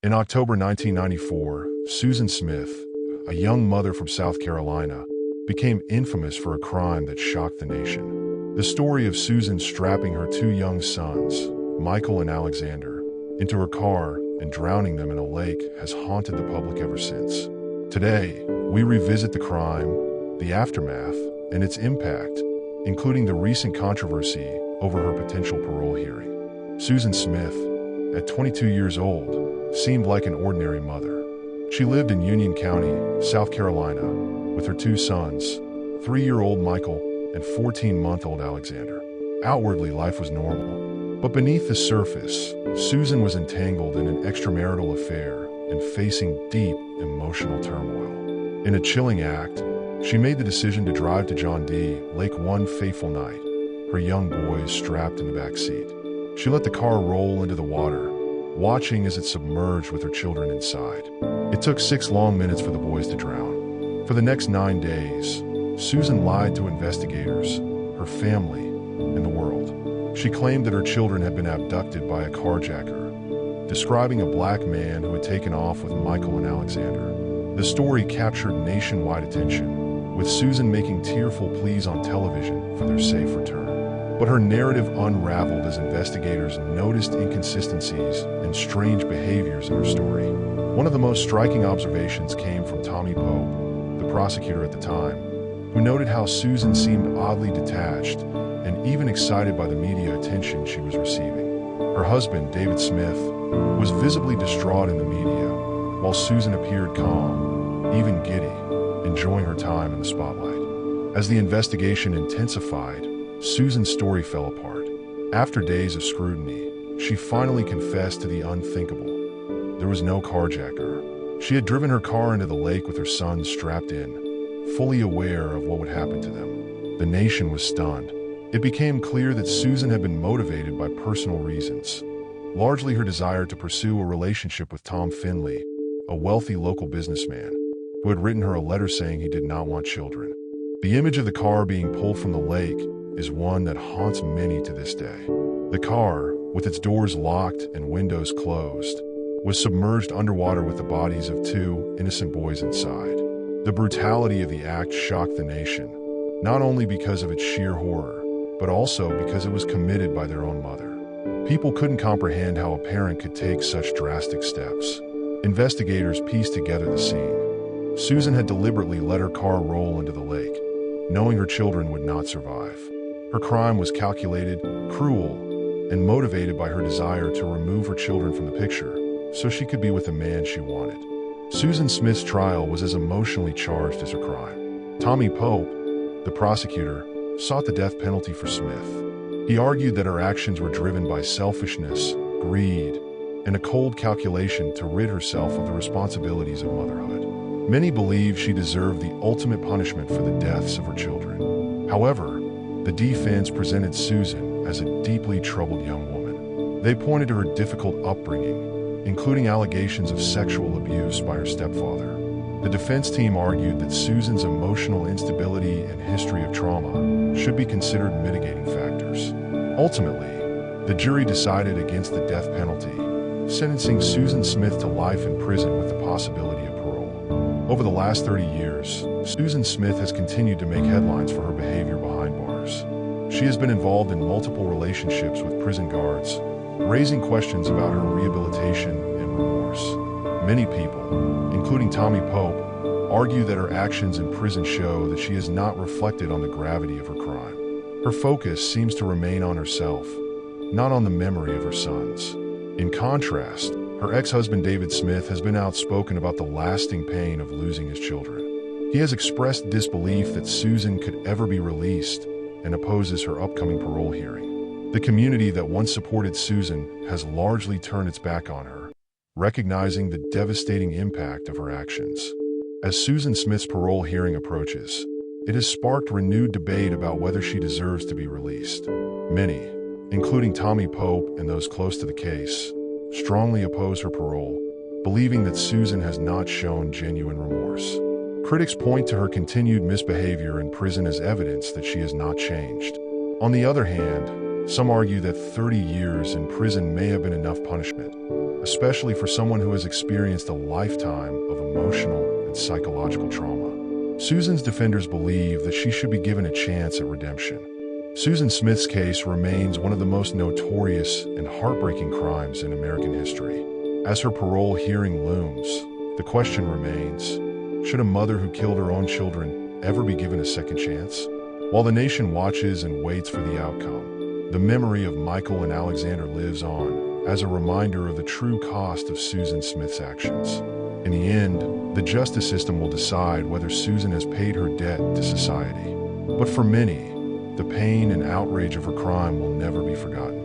In October 1994, Susan Smith, a young mother from South Carolina, became infamous for a crime that shocked the nation. The story of Susan strapping her two young sons, Michael and Alexander, into her car and drowning them in a lake has haunted the public ever since. Today, we revisit the crime, the aftermath, and its impact, including the recent controversy over her potential parole hearing. Susan Smith, at 22 years old, seemed like an ordinary mother. She lived in Union County, South Carolina, with her two sons, 3-year-old Michael and 14-month-old Alexander. Outwardly, life was normal. But beneath the surface, Susan was entangled in an extramarital affair and facing deep emotional turmoil. In a chilling act, she made the decision to drive to John D. Lake one fateful night, her young boys strapped in the back seat. She let the car roll into the water, watching as it submerged with her children inside. It took 6 long minutes for the boys to drown. For the next 9 days, Susan lied to investigators, her family, and the world. She claimed that her children had been abducted by a carjacker, describing a black man who had taken off with Michael and Alexander. The story captured nationwide attention, with Susan making tearful pleas on television for their safe return. But her narrative unraveled as investigators noticed inconsistencies and strange behaviors in her story. One of the most striking observations came from Tommy Pope, the prosecutor at the time, who noted how Susan seemed oddly detached and even excited by the media attention she was receiving. Her husband, David Smith, was visibly distraught in the media, while Susan appeared calm, even giddy, enjoying her time in the spotlight. As the investigation intensified, Susan's story fell apart. After days of scrutiny, she finally confessed to the unthinkable. There was no carjacker. She had driven her car into the lake with her sons strapped in, fully aware of what would happen to them. The nation was stunned. It became clear that Susan had been motivated by personal reasons, largely her desire to pursue a relationship with Tom Finley, a wealthy local businessman, who had written her a letter saying he did not want children. The image of the car being pulled from the lake is one that haunts many to this day. The car, with its doors locked and windows closed, was submerged underwater with the bodies of 2 innocent boys inside. The brutality of the act shocked the nation, not only because of its sheer horror, but also because it was committed by their own mother. People couldn't comprehend how a parent could take such drastic steps. Investigators pieced together the scene. Susan had deliberately let her car roll into the lake, knowing her children would not survive. Her crime was calculated, cruel, and motivated by her desire to remove her children from the picture so she could be with the man she wanted. Susan Smith's trial was as emotionally charged as her crime. Tommy Pope, the prosecutor, sought the death penalty for Smith. He argued that her actions were driven by selfishness, greed, and a cold calculation to rid herself of the responsibilities of motherhood. Many believe she deserved the ultimate punishment for the deaths of her children. However, the defense presented Susan as a deeply troubled young woman. They pointed to her difficult upbringing, including allegations of sexual abuse by her stepfather. The defense team argued that Susan's emotional instability and history of trauma should be considered mitigating factors. Ultimately, the jury decided against the death penalty, sentencing Susan Smith to life in prison with the possibility of parole. Over the last 30 years, Susan Smith has continued to make headlines for her behavior behind bars. She has been involved in multiple relationships with prison guards, raising questions about her rehabilitation and remorse. Many people, including Tommy Pope, argue that her actions in prison show that she has not reflected on the gravity of her crime. Her focus seems to remain on herself, not on the memory of her sons. In contrast, her ex-husband David Smith has been outspoken about the lasting pain of losing his children. He has expressed disbelief that Susan could ever be released and opposes her upcoming parole hearing. The community that once supported Susan has largely turned its back on her, recognizing the devastating impact of her actions. As Susan Smith's parole hearing approaches, it has sparked renewed debate about whether she deserves to be released. Many, including Tommy Pope and those close to the case, strongly oppose her parole, believing that Susan has not shown genuine remorse. Critics point to her continued misbehavior in prison as evidence that she has not changed. On the other hand, some argue that 30 years in prison may have been enough punishment. especially for someone who has experienced a lifetime of emotional and psychological trauma. Susan's defenders believe that she should be given a chance at redemption. Susan Smith's case remains one of the most notorious and heartbreaking crimes in American history. As her parole hearing looms, the question remains, should a mother who killed her own children ever be given a second chance? While the nation watches and waits for the outcome, the memory of Michael and Alexander lives on as a reminder of the true cost of Susan Smith's actions. In the end, the justice system will decide whether Susan has paid her debt to society. But for many, the pain and outrage of her crime will never be forgotten.